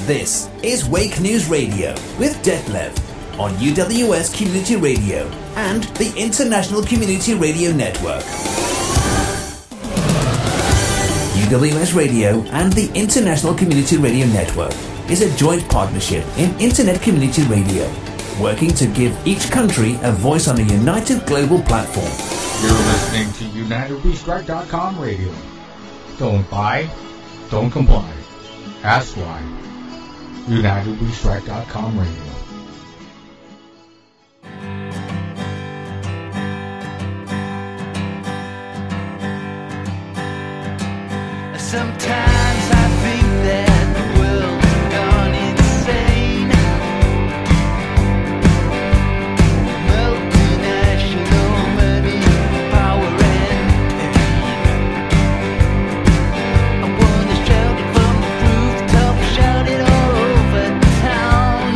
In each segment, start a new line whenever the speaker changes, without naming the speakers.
This is Wake News Radio with Detlev on UWS Community Radio and the International Community Radio Network. UWS-Radio and the International Community Radio Network is a joint partnership in Internet Community Radio, working to give each country a voice on a united global platform.
You're listening to UnitedWeStrike.com radio. Don't buy, don't comply. Ask why. UnitedWeStrike.com radio.
Sometimes I think that the world's gone insane. Multinational money, power and pain. I wanna shout it from the rooftop, shout it all over town.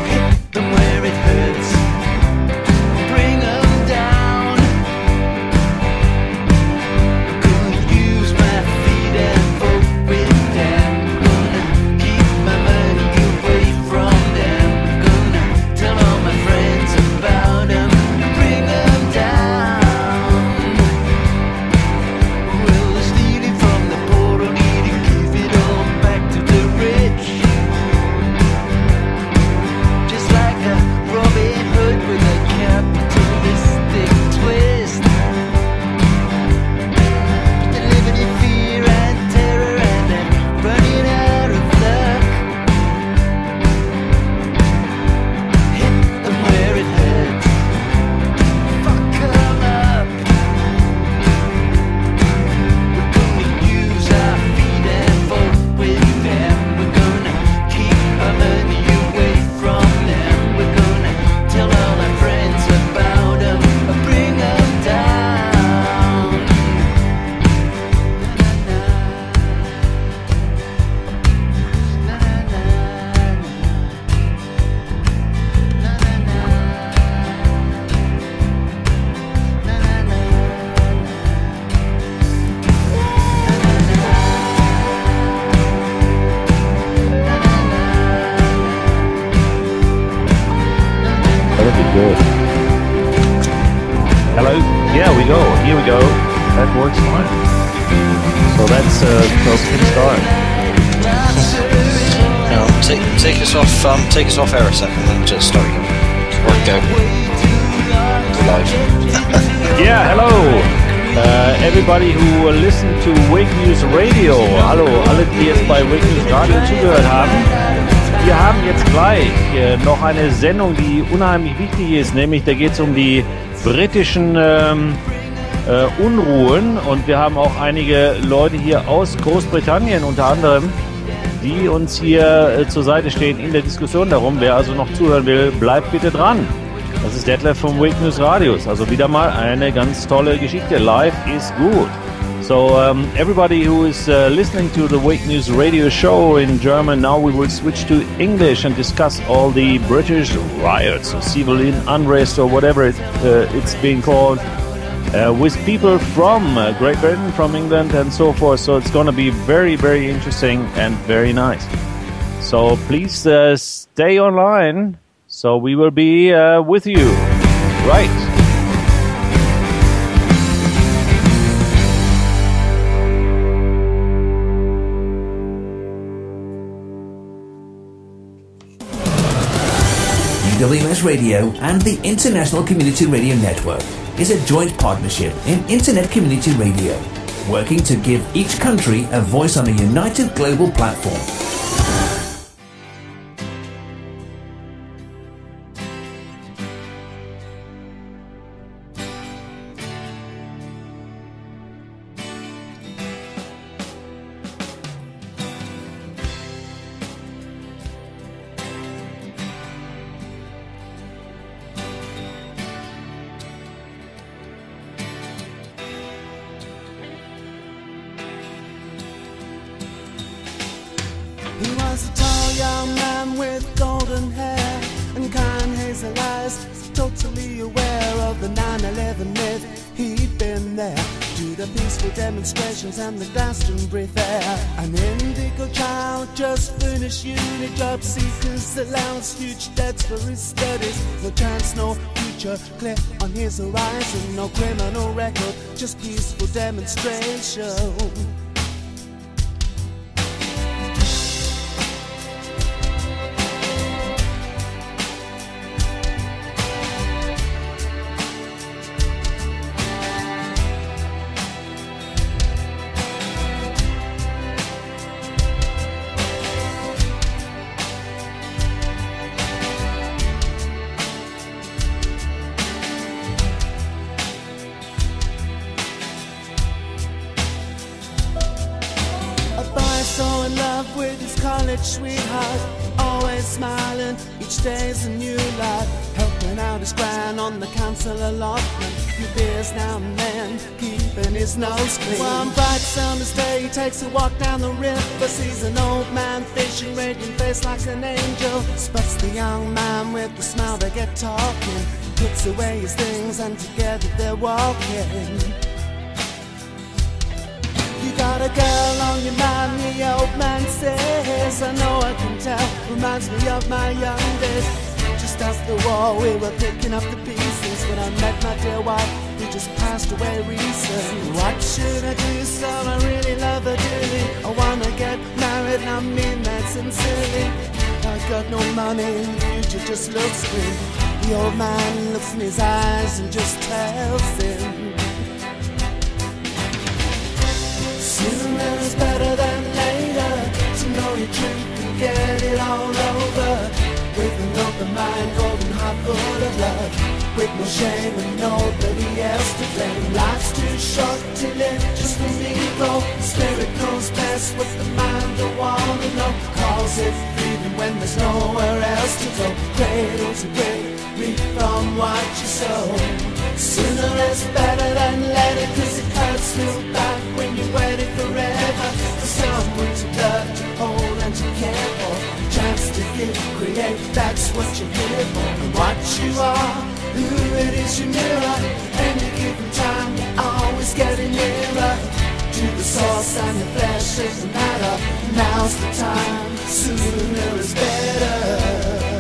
Hit them where it hurts, bring them down.
Take us off air a second and just start again. Or go. Live.
Yeah, hello. Everybody who listened to Wake News Radio. Hallo, alle, die jetzt bei Wake News Radio zugehört haben. Wir haben jetzt gleich noch eine Sendung, die unheimlich wichtig ist, nämlich da geht es um die britischen Unruhen und wir haben auch einige Leute hier aus Großbritannien unter anderem, die uns hier zur Seite stehen in der Diskussion darum. Wer also noch zuhören will, bleibt bitte dran. Das ist Detlev vom Wake News Radios. Also wieder mal eine ganz tolle Geschichte. Life is good. So everybody who is listening to the Wake News Radio show in German, now we will switch to English and discuss all the British riots or civil unrest or whatever it's being called. With people from Great Britain, from England and so forth. So it's going to be very, very interesting and very nice. So please stay online. So we will be with you. Right.
UWS-Radio and the International Community Radio Network is a joint partnership in Internet Community Radio, working to give each country a voice on a united global platform.
He was a tall young man with golden hair and kind hazel eyes, totally aware of the 9/11 myth. He'd been there to the peaceful demonstrations and the Glastonbury Fair. An indigo child just finished uni, job seekers allowance, huge debts for his studies. No chance, no future, clear on his horizon. No criminal record, just peaceful demonstration. Sweetheart, always smiling, each day's a new life. Helping out his grand on the council allotment. Few beers now and then, keeping his nose clean. One bright summer's day, he takes a walk down the river. Sees an old man fishing, radiant face like an angel. Spots the young man with the smile, they get talking. Puts away his things and together they're walking. You got a girl on your mind, the old man says. I know I can tell, reminds me of my young days. Just after the war we were picking up the pieces. When I met my dear wife, who just passed away recently. What should I do, so I really love her dearly. I wanna get married and I mean that sincerely. I got no money, the future just looks grim. The old man looks in his eyes and just tells him, sooner is better than later, to know your truth and get it all over. With an open mind, golden heart full of love, with no shame and nobody else to blame. Life's too short to live just for me, though. Spirit knows best what the mind don't want to know. Calls it freedom when there's nowhere else to go. Cradle to grave, reap from what you sow. Sooner is better than later, cause it hurts real bad when you're waiting forever for someone to love, to hold and to care for. Chance to give, create, that's what you're here for. And what you are, who it is you mirror. Any given time, you're always getting nearer to the source, and the flesh doesn't matter. Now's the time, sooner is better.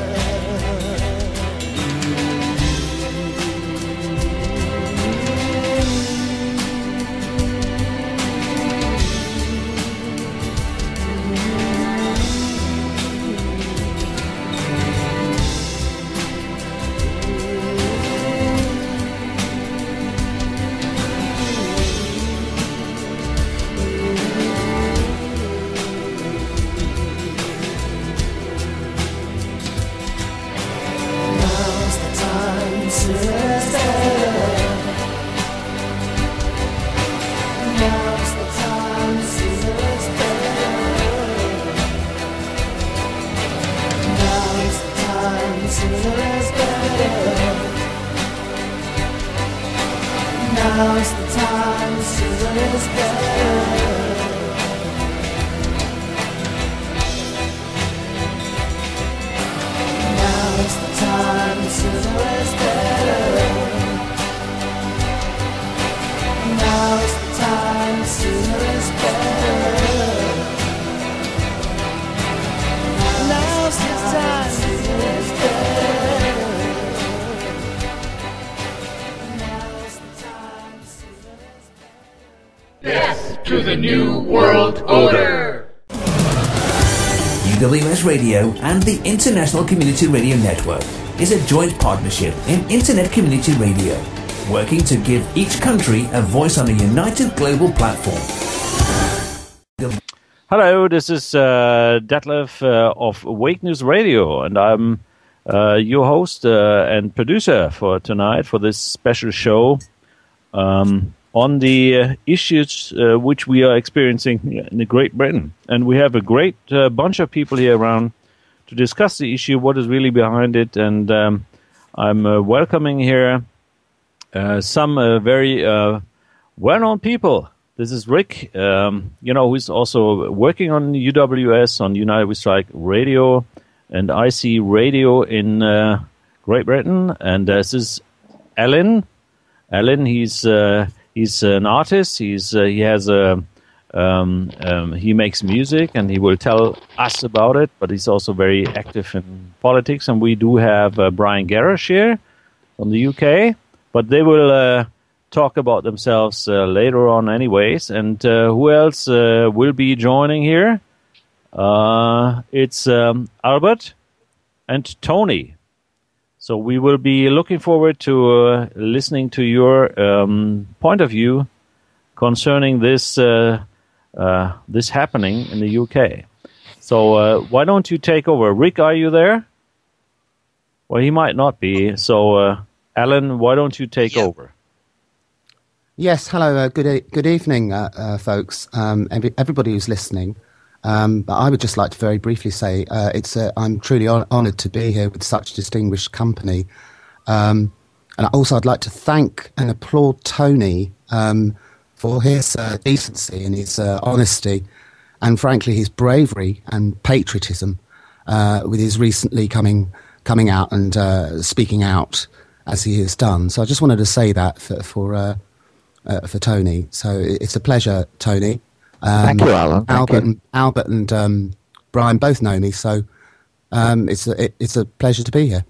Now's the time, sooner is better. Now's the time, sooner is better. Now's the time, sooner is better. Now's the time, sooner is better.
Death to the New World Order!
UWS-Radio and the International Community Radio Network is a joint partnership in Internet Community Radio, working to give each country a voice on a united global platform.
Hello, this is Detlev of Wake News Radio, and I'm your host and producer for tonight for this special show on the issues which we are experiencing in Great Britain. And we have a great bunch of people here around to discuss the issue, what is really behind it. And I'm welcoming here some very well-known people. This is Rick, who's also working on UWS, on United We Strike Radio and IC Radio in Great Britain. And this is Alin. Alin, he's He's an artist. He has he makes music, and he will tell us about it. But he's also very active in politics. And we do have Brian Gerrish here from the UK, but they will talk about themselves later on, anyways. And who else will be joining here? It's Albert and Tony. So we will be looking forward to listening to your point of view concerning this this happening in the UK. So why don't you take over? Rick, are you there? Well, he might not be. So Alin, why don't you take over?
Yes, hello, good evening, folks, everybody who's listening. But I would just like to very briefly say I'm truly honoured to be here with such distinguished company. And also I'd like to thank and applaud Tony for his decency and his honesty and, frankly, his bravery and patriotism with his recently coming out and speaking out as he has done. So I just wanted to say that for Tony. So it's a pleasure, Tony.
Thank you, Alan.
Albert and Brian both know me, so it's a pleasure to be here.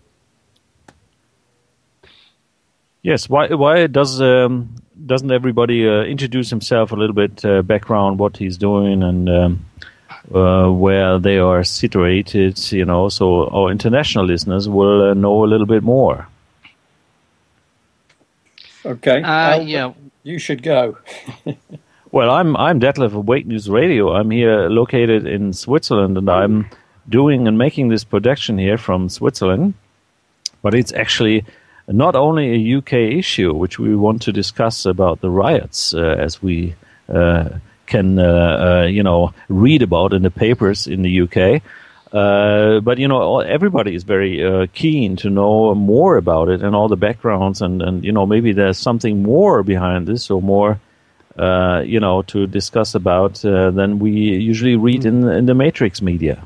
Yes. Why doesn't everybody introduce himself a little bit, background, what he's doing, and where they are situated? So our international listeners will know a little bit more.
Okay. You should go.
Well, I'm Detlev of Wake News Radio. I'm here located in Switzerland, and I'm doing and making this production here from Switzerland. But it's actually not only a UK issue, which we want to discuss about the riots, as we can, read about in the papers in the UK. But, everybody is very keen to know more about it and all the backgrounds, and maybe there's something more behind this, or more to discuss about than we usually read in the Matrix media.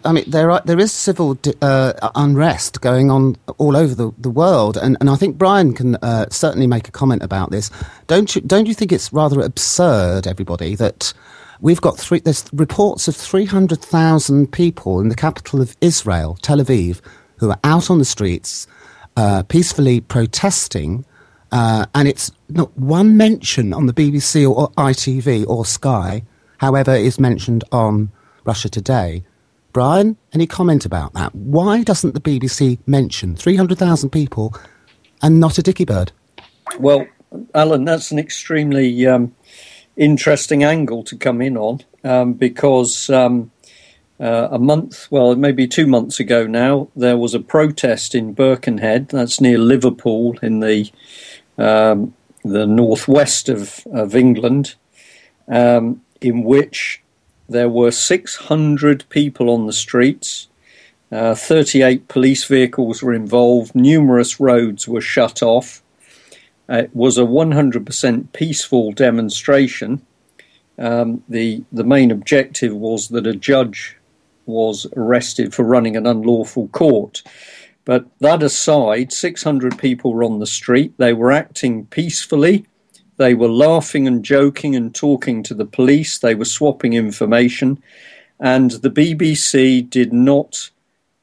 I mean, there is civil unrest going on all over the world, and I think Brian can certainly make a comment about this. Don't you think it's rather absurd, everybody, that we've got there's reports of 300,000 people in the capital of Israel, Tel Aviv, who are out on the streets peacefully protesting. And it's not one mention on the BBC or ITV or Sky, however, is mentioned on Russia Today. Brian, any comment about that? Why doesn't the BBC mention 300,000 people and not a dicky bird?
Well, Alan, that's an extremely interesting angle to come in on because maybe 2 months ago now, there was a protest in Birkenhead, that's near Liverpool in the northwest of England, in which there were 600 people on the streets, 38 police vehicles were involved, numerous roads were shut off. It was a 100% peaceful demonstration. The main objective was that a judge was arrested for running an unlawful court. But that aside, 600 people were on the street. They were acting peacefully. They were laughing and joking and talking to the police. They were swapping information. And the BBC did not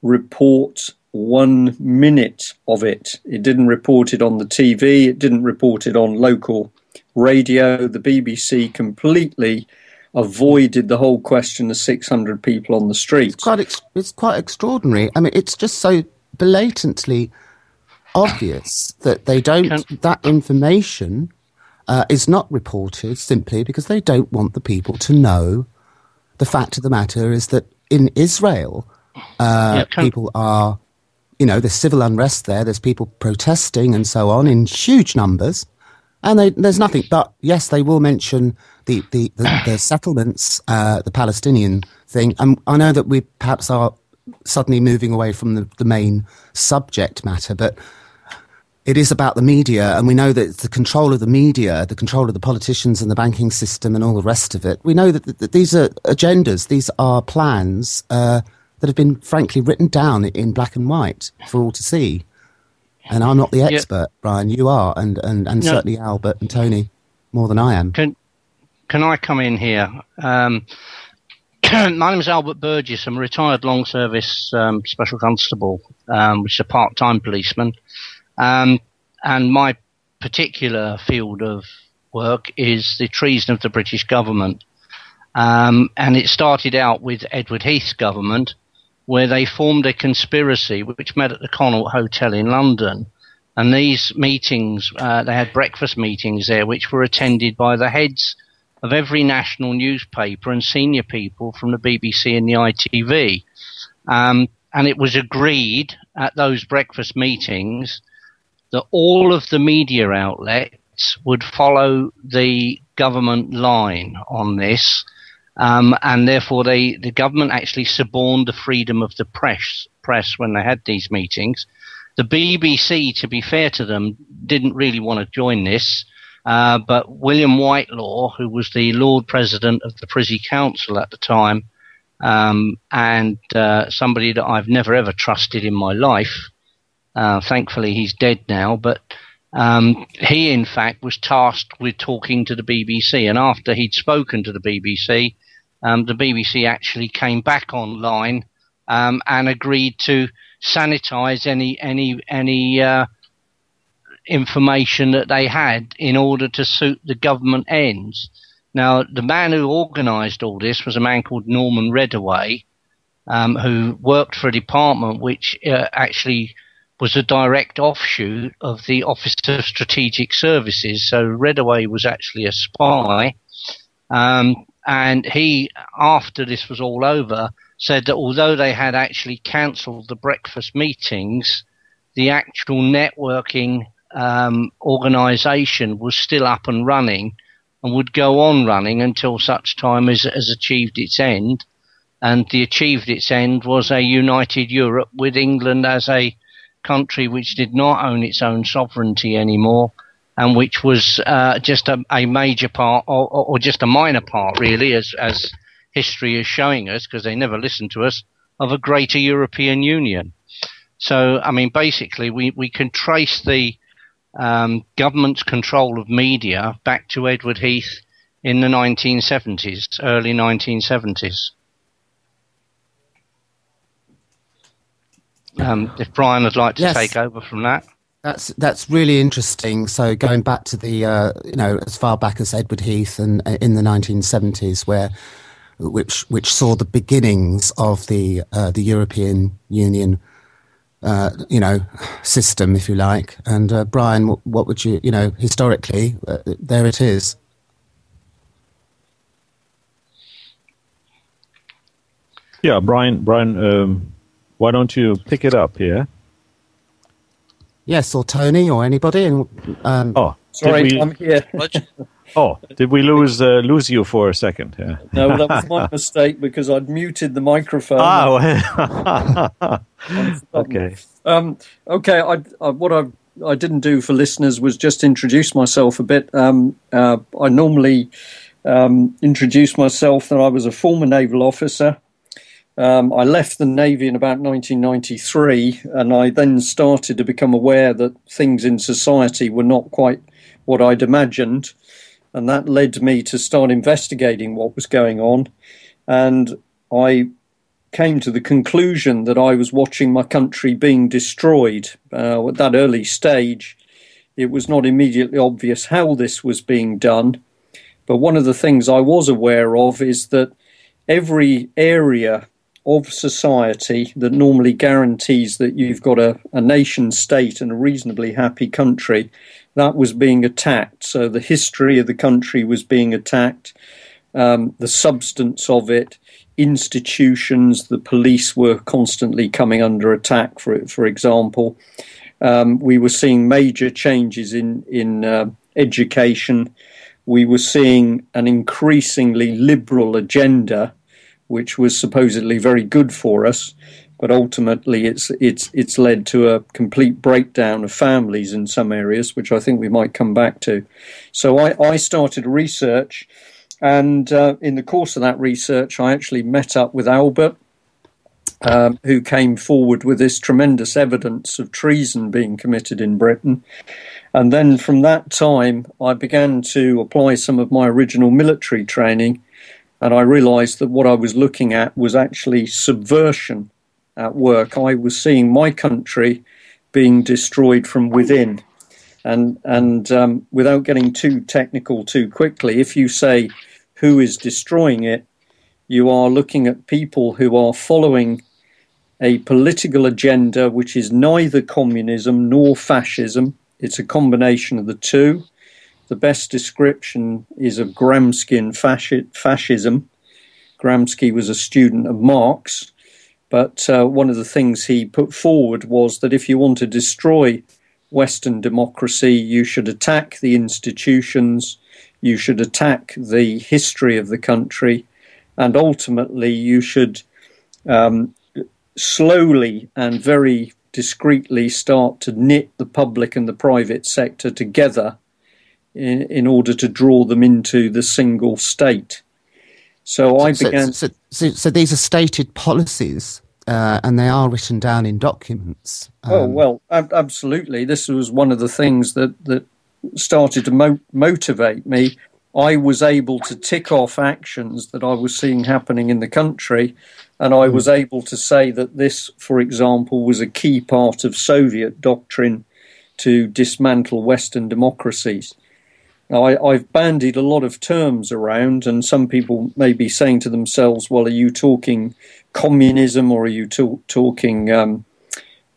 report 1 minute of it. It didn't report it on the TV. It didn't report it on local radio. The BBC completely avoided the whole question of 600 people on the street.
It's quite extraordinary. I mean, it's just so blatantly obvious that that information is not reported simply because they don't want the people to know. The fact of the matter is that in Israel, people are, there's civil unrest there, there's people protesting and so on in huge numbers, and there's nothing but, yes, they will mention the settlements, the Palestinian thing. I know that we perhaps are suddenly moving away from the main subject matter, but it is about the media, and we know that it's the control of the media, the control of the politicians and the banking system and all the rest of it. We know that these are agendas, these are plans that have been, frankly, written down in black and white for all to see. And I'm not the expert, Brian, you are, and certainly Albert and Tony. more than I am.
Can I come in here? My name is Albert Burgess. I'm a retired long service special constable, which is a part-time policeman. And my particular field of work is the treason of the British government. And it started out with Edward Heath's government, where they formed a conspiracy which met at the Connaught Hotel in London. And these meetings, they had breakfast meetings there, which were attended by the heads of every national newspaper and senior people from the BBC and the ITV. And it was agreed at those breakfast meetings that all of the media outlets would follow the government line on this. And therefore the government actually suborned the freedom of the press when they had these meetings. The BBC, to be fair to them, didn't really want to join this. But William Whitelaw, who was the Lord President of the Privy Council at the time, and somebody that I've never ever trusted in my life, thankfully he's dead now, but he in fact was tasked with talking to the BBC, and after he'd spoken to the BBC actually came back online and agreed to sanitize any information that they had in order to suit the government ends. Now, the man who organised all this was a man called Norman Reddaway, who worked for a department which actually was a direct offshoot of the Office of Strategic Services. So Reddaway was actually a spy. And he, after this was all over, said that although they had actually cancelled the breakfast meetings, the actual networking organisation was still up and running and would go on running until such time as it has achieved its end. And the achieved its end was a united Europe with England as a country which did not own its own sovereignty anymore, and which was just a major part, or just a minor part, really, as history is showing us, because they never listened to us, of a greater European Union. So, I mean, basically, we can trace the government's control of media back to Edward Heath in the 1970s, early 1970s. If Brian would like to take over from that.
That's really interesting. So going back to the as far back as Edward Heath and in the 1970s, which saw the beginnings of the European Union system, if you like. And Brian, what would you historically there it is.
Yeah, Brian. Why don't you pick it up here?
Yes, or Tony, or anybody. And
sorry, I'm here.
Did we lose you for a second? Yeah.
No, that was my mistake because I'd muted the microphone.
Okay.
Okay. What I didn't do for listeners was just introduce myself a bit. I normally introduce myself that I was a former naval officer. I left the Navy in about 1993, and I then started to become aware that things in society were not quite what I'd imagined, and that led me to start investigating what was going on. And I came to the conclusion that I was watching my country being destroyed. At that early stage, it was not immediately obvious how this was being done, but one of the things I was aware of is that every area of society that normally guarantees that you've got a nation state and a reasonably happy country, that was being attacked. So the history of the country was being attacked, the substance of it, institutions, the police were constantly coming under attack, for example. We were seeing major changes in education. We were seeing an increasingly liberal agenda, which was supposedly very good for us, but ultimately it's led to a complete breakdown of families in some areas, which I think we might come back to. So I started research, and in the course of that research, I actually met up with Albert, who came forward with this tremendous evidence of treason being committed in Britain. And then from that time, I began to apply some of my original military training, and I realized that what I was looking at was actually subversion at work. I was seeing my country being destroyed from within. And without getting too technical too quickly, if you say who is destroying it, you are looking at people who are following a political agenda which is neither communism nor fascism. It's a combination of the two. The best description is of Gramscian fascism. Gramsci was a student of Marx, but one of the things he put forward was that if you want to destroy Western democracy, you should attack the institutions, you should attack the history of the country, and ultimately you should slowly and very discreetly start to knit the public and the private sector together in order to draw them into the single state. So I began...
So these are stated policies, and they are written down in documents.
Absolutely. This was one of the things that started to motivate me. I was able to tick off actions that I was seeing happening in the country, and I was able to say that this, for example, was a key part of Soviet doctrine to dismantle Western democracies. Now, I've bandied a lot of terms around, and some people may be saying to themselves, well, are you talking communism, or are you talking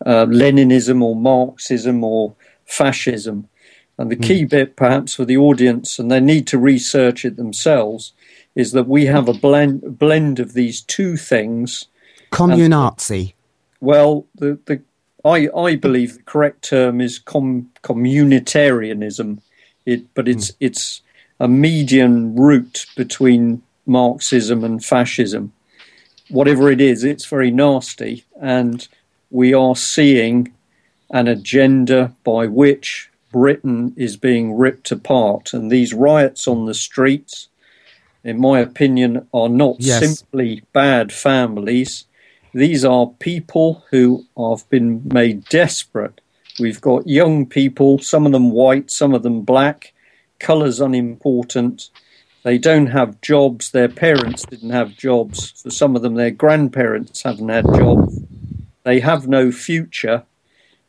Leninism or Marxism or fascism? And the key bit, perhaps, for the audience, and they need to research it themselves, is that we have a blend of these two things.
Communazi.
Well, I believe the correct term is communitarianism. But it's a median route between Marxism and fascism. Whatever it is, it's very nasty, and we are seeing an agenda by which Britain is being ripped apart. And these riots on the streets, in my opinion, are not simply bad families. These are people who have been made desperate. We've got young people, some of them white, some of them black, colours unimportant. They don't have jobs. Their parents didn't have jobs. For some of them, their grandparents haven't had jobs. They have no future.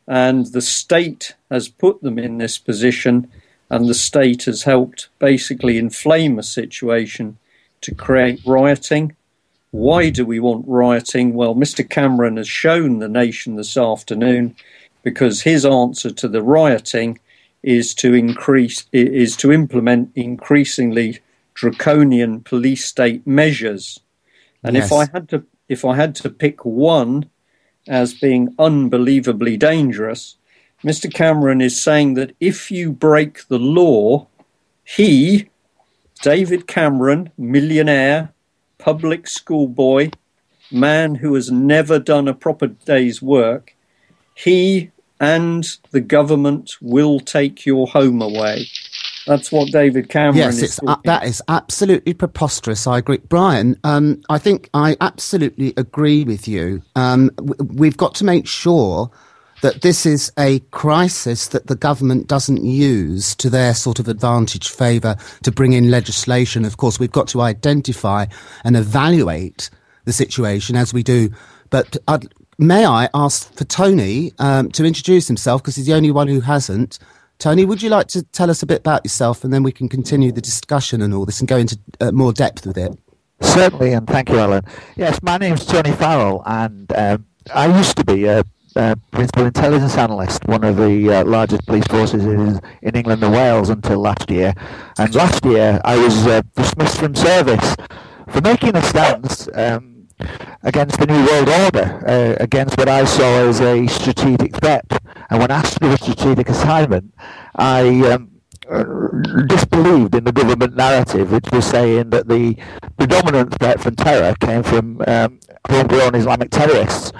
And the state has put them in this position, and the state has helped basically inflame a situation to create rioting. Why do we want rioting? Well, Mr. Cameron has shown the nation this afternoon, because his answer to the rioting is to implement increasingly draconian police state measures. And if I had to pick one as being unbelievably dangerous, Mr. Cameron is saying that if you break the law, he, David Cameron, millionaire, public school boy, man who has never done a proper day's work, he and the government will take your home away. That's what David Cameron is talking.
That is absolutely preposterous. I agree. Brian, I think I absolutely agree with you. We've got to make sure that this is a crisis that the government doesn't use to their sort of advantage favour to bring in legislation. Of course, we've got to identify and evaluate the situation as we do. But may I ask for Tony to introduce himself, because he's the only one who hasn't. Tony, would you like to tell us a bit about yourself, and then we can continue the discussion and all this and go into more depth with it?
Certainly, and thank you, Alan. Yes, my name's Tony Farrel, and I used to be a principal intelligence analyst, one of the largest police forces in England and Wales until last year. And last year, I was dismissed from service for making a stance against the New World Order, against what I saw as a strategic threat. And when asked to do a strategic assignment, I disbelieved in the government narrative, which was saying that the predominant threat from terror came from homegrown Islamic terrorists.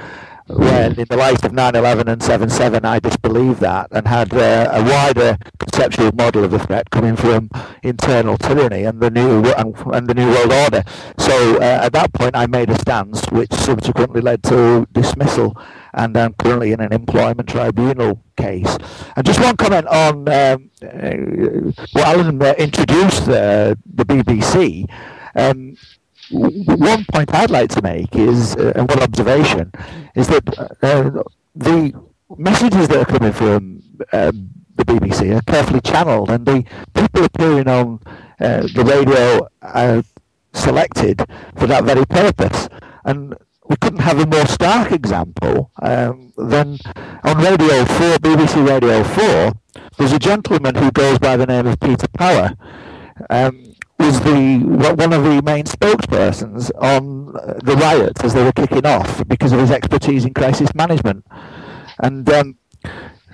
when in the light of 9/11 and 7/7 I disbelieved that and had a wider conceptual model of the threat coming from internal tyranny and the new world order. So at that point I made a stance which subsequently led to dismissal, and I'm currently in an employment tribunal case. And just one comment on what Alin introduced the BBC. One point I'd like to make is, and one observation, is that the messages that are coming from the BBC are carefully channeled, and the people appearing on the radio are selected for that very purpose. And we couldn't have a more stark example than on Radio 4, BBC Radio 4, there's a gentleman who goes by the name of Peter Power, was one of the main spokespersons on the riots as they were kicking off because of his expertise in crisis management. And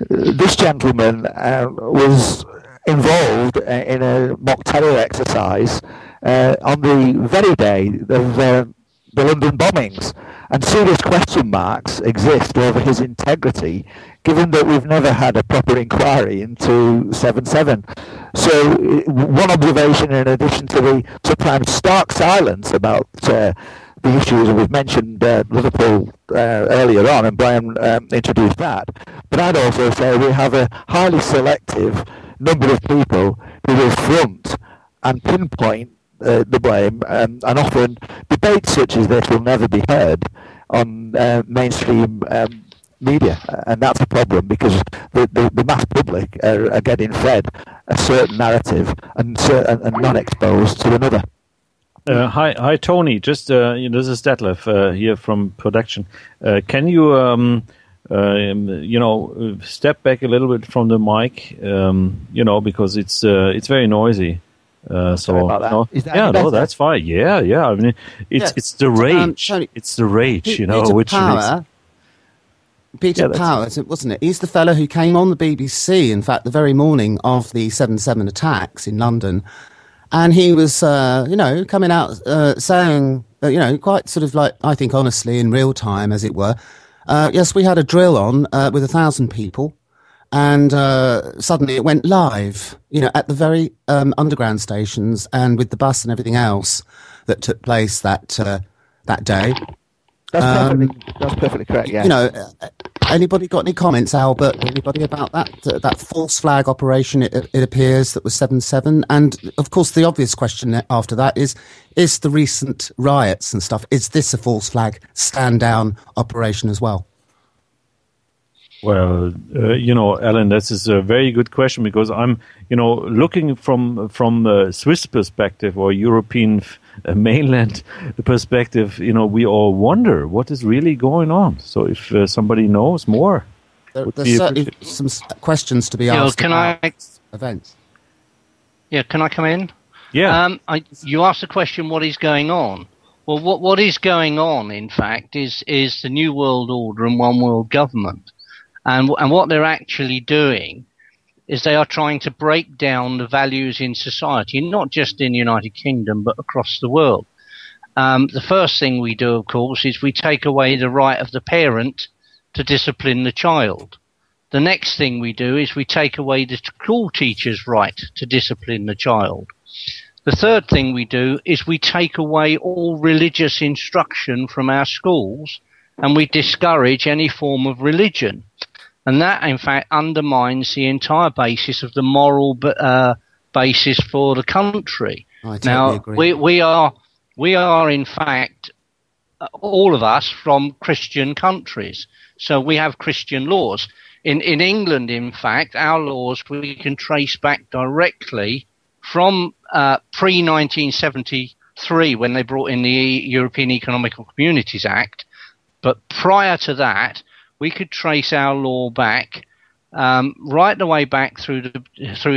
this gentleman was involved in a mock terror exercise on the very day of the London bombings, and serious question marks exist over his integrity, given that we've never had a proper inquiry into 7/7. So one observation, in addition to the sometimes stark silence about the issues, and we've mentioned Liverpool earlier on, and Brian introduced that, but I'd also say we have a highly selective number of people who will front and pinpoint the blame, and often debates such as this will never be heard on mainstream media, and that's a problem because the mass public are getting fed a certain narrative and not exposed to another.
Hi, Tony. Just this is Detlev here from production. Can you step back a little bit from the mic? Because it's very noisy.
Sorry about that.
That's fine. Yeah. I mean, it's the rage. Tony, it's the rage,
Peter Power, wasn't it? He's the fellow who came on the BBC, in fact, the very morning of the 7/7 attacks in London, and he was, coming out saying, quite sort of like, I think, honestly, in real time, as it were. Yes, we had a drill on with 1,000 people. And suddenly it went live, at the very underground stations and with the bus and everything else that took place that day.
That's perfectly correct, yeah.
Anybody got any comments, Albert? Anybody about that false flag operation, it appears, that was 7/7? And, of course, the obvious question after that is the recent riots and stuff, is this a false flag stand-down operation as well?
Well, Alin, this is a very good question, because I'm, looking from a Swiss perspective or European mainland perspective, we all wonder what is really going on. So if somebody knows more,
there's certainly some questions to be asked about events.
Yeah, can I come in?
Yeah.
You asked the question, what is going on? Well, what is going on, in fact, is the New World Order and one world government. And what they're actually doing is they are trying to break down the values in society, not just in the United Kingdom, but across the world. The first thing we do, of course, is we take away the right of the parent to discipline the child. The next thing we do is we take away the school teacher's right to discipline the child. The third thing we do is we take away all religious instruction from our schools, and we discourage any form of religion. And that, in fact, undermines the entire basis of the moral basis for the country.
I totally agree.
We are, in fact, all of us from Christian countries. So we have Christian laws. In England, in fact, our laws we can trace back directly from pre-1973, when they brought in the European Economic Communities Act. But prior to that, we could trace our law back right the way back through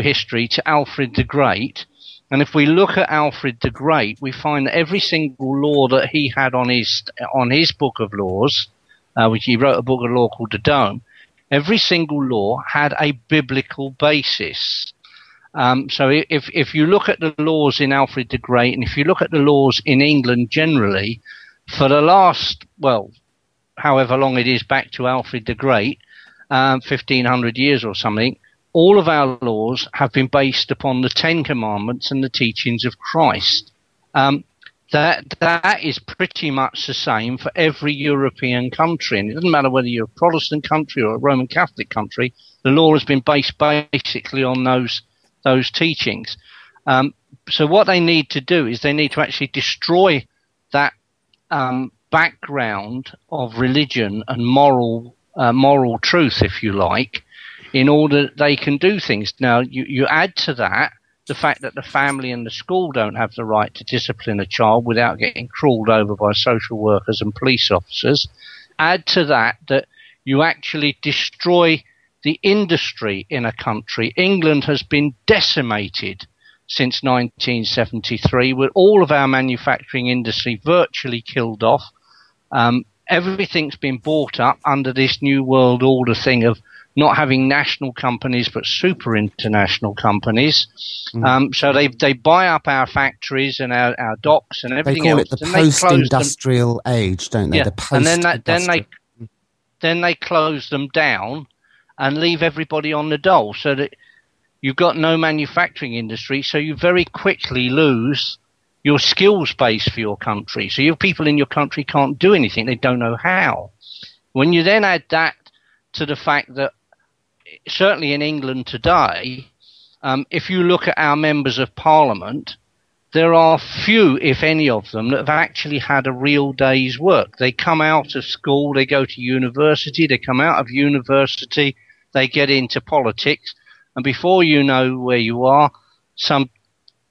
history to Alfred the Great. And if we look at Alfred the Great, we find that every single law that he had on his book of laws, which he wrote a book of law called the Dome, every single law had a biblical basis. So if you look at the laws in Alfred the Great, and if you look at the laws in England generally, for the last, however long it is, back to Alfred the Great, 1500 years or something, all of our laws have been based upon the Ten Commandments and the teachings of Christ. That is pretty much the same for every European country, and it doesn't matter whether you're a Protestant country or a Roman Catholic country. The law has been based basically on those teachings. So what they need to do is they need to actually destroy that background of religion and moral truth, if you like, in order that they can do things. Now, you add to that the fact that the family and the school don't have the right to discipline a child without getting crawled over by social workers and police officers. Add to that you actually destroy the industry in a country. England has been decimated since 1973, with all of our manufacturing industry virtually killed off. Everything's been bought up under this new world order thing of not having national companies but super international companies. So they buy up our factories and our docks and everything else.
They call it the post-industrial age, don't they?
Yeah.
The post-industrial.
Then they close them down and leave everybody on the dole, so that you've got no manufacturing industry, so you very quickly lose your skills base for your country. So your people in your country can't do anything. They don't know how. When you then add that to the fact that certainly in England today, if you look at our members of parliament, there are few, if any of them, that have actually had a real day's work. They come out of school, they go to university, they come out of university, they get into politics, and before you know where you are, some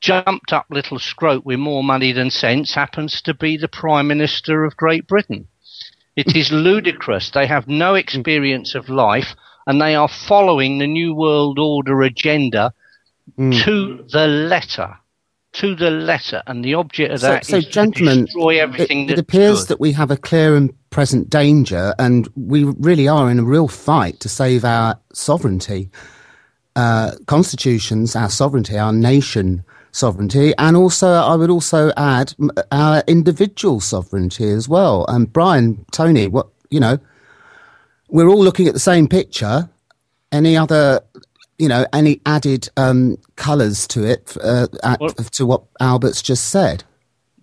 jumped up little scrote with more money than sense happens to be the Prime Minister of Great Britain. It is ludicrous. They have no experience of life, and they are following the New World Order agenda to the letter. To the letter, and the object of that is
gentlemen,
to destroy everything
it appears that we have a clear and present danger, and we really are in a real fight to save our sovereignty, constitutions, our sovereignty, our nation sovereignty, and also I would also add our individual sovereignty as well. And Brian, Tony, we're all looking at the same picture. Any other? Any added colours to it to what Albert's just said?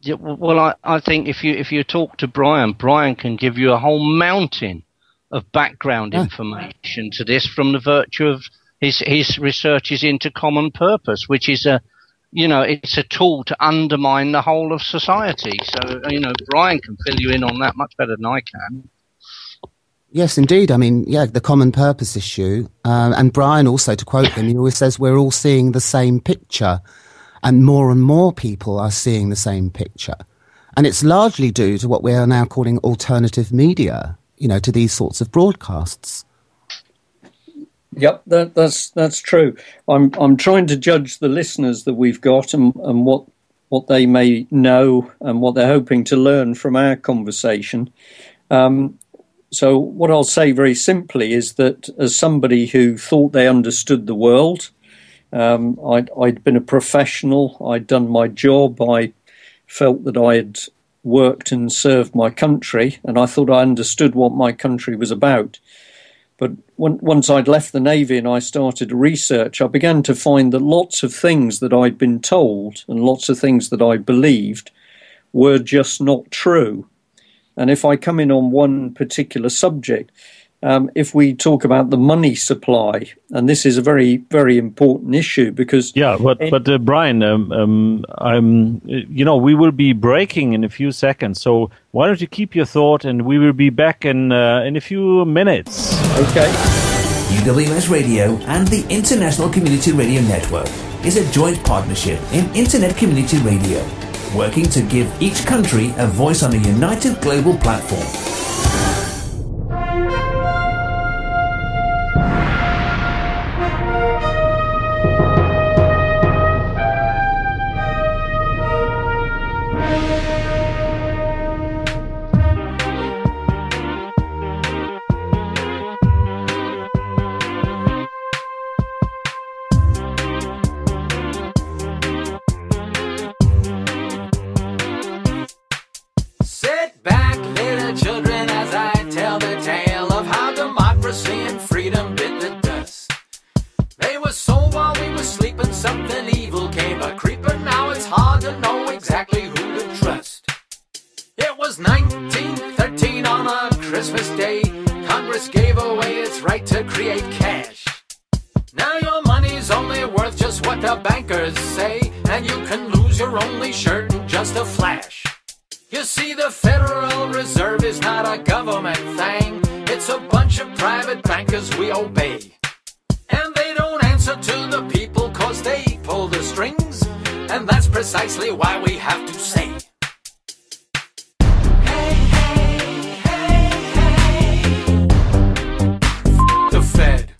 Yeah, well, I think if you talk to Brian can give you a whole mountain of background information to this from the virtue of his researches into common purpose, which is it's a tool to undermine the whole of society. So, Brian can fill you in on that much better than I can.
Yes, indeed. I mean, the common purpose issue. And Brian also, to quote him, he always says we're all seeing the same picture, and more people are seeing the same picture. And it's largely due to what we are now calling alternative media, to these sorts of broadcasts.
Yep, that's true. I'm trying to judge the listeners that we've got and what they may know and what they're hoping to learn from our conversation. So what I'll say very simply is that as somebody who thought they understood the world, I'd been a professional, I'd done my job, I felt that I had worked and served my country, and I thought I understood what my country was about. But once I'd left the Navy and I started research, I began to find that lots of things that I'd been told and lots of things that I believed were just not true. And if I come in on one particular subject, if we talk about the money supply, and this is a very, very important issue because...
Yeah, but Brian, we will be breaking in a few seconds, so why don't you keep your thought and we will be back in a few minutes.
Okay.
UWS-Radio and the International Community Radio Network is a joint partnership in Internet Community Radio, working to give each country a voice on a united global platform.
Sit back, little children.
was 1913 on a Christmas Day. Congress gave away its right to create cash. Now your money's only worth just what the bankers say, and you can lose your only shirt in just a flash. You see, the Federal Reserve is not a government thing. It's a bunch of private bankers we obey. And they don't answer to the people cause they pull the strings. And that's precisely why we have to say, hey, hey, hey, hey, f*** the Fed.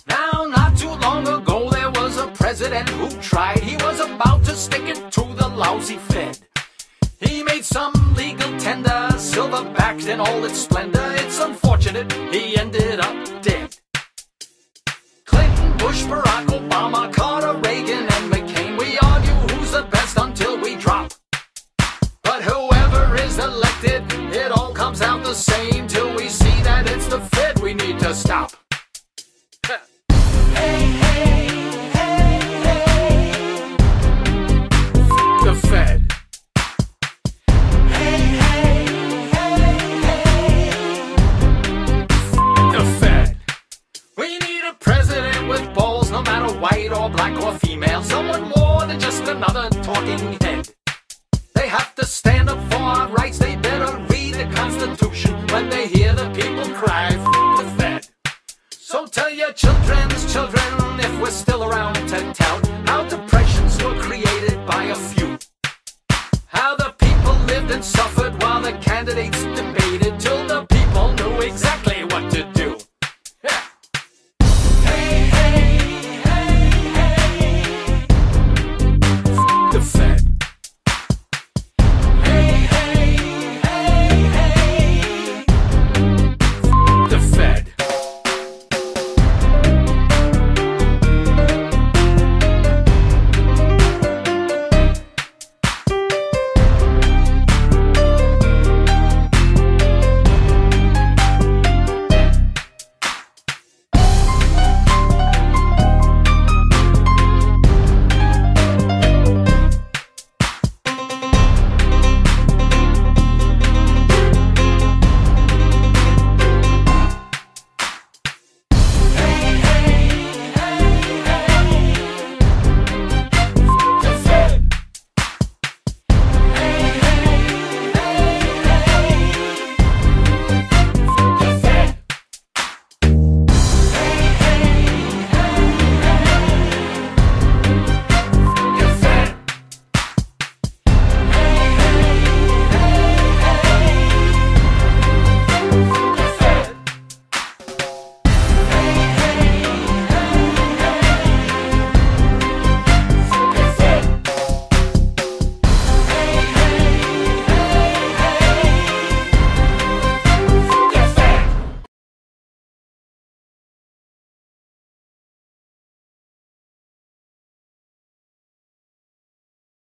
Now, not too long ago, there was a president who tried. He was about to stick it to the lousy Fed. He made some legal tender, silver-backed in all its splendor. It's unfortunate he ended up dead. Clinton, Bush, Barack Obama, Carter, Reagan, and McCain. We argue who's the best until we drop. But whoever is elected, it all comes out the same till we see that it's the Fed we need to stop. Hey, hey, hey, hey, f*** the Fed. Hey, hey, hey, hey, f*** the Fed. We need a president with balls, no matter white or black or female. Someone more than just another talking head. They have to stand up for our rights. They better read the Constitution when they hear the people cry, f*** the Fed. So tell your children's children, if we're still around to tell, how depressions were created by a few. How the people lived and suffered while the candidates debated till the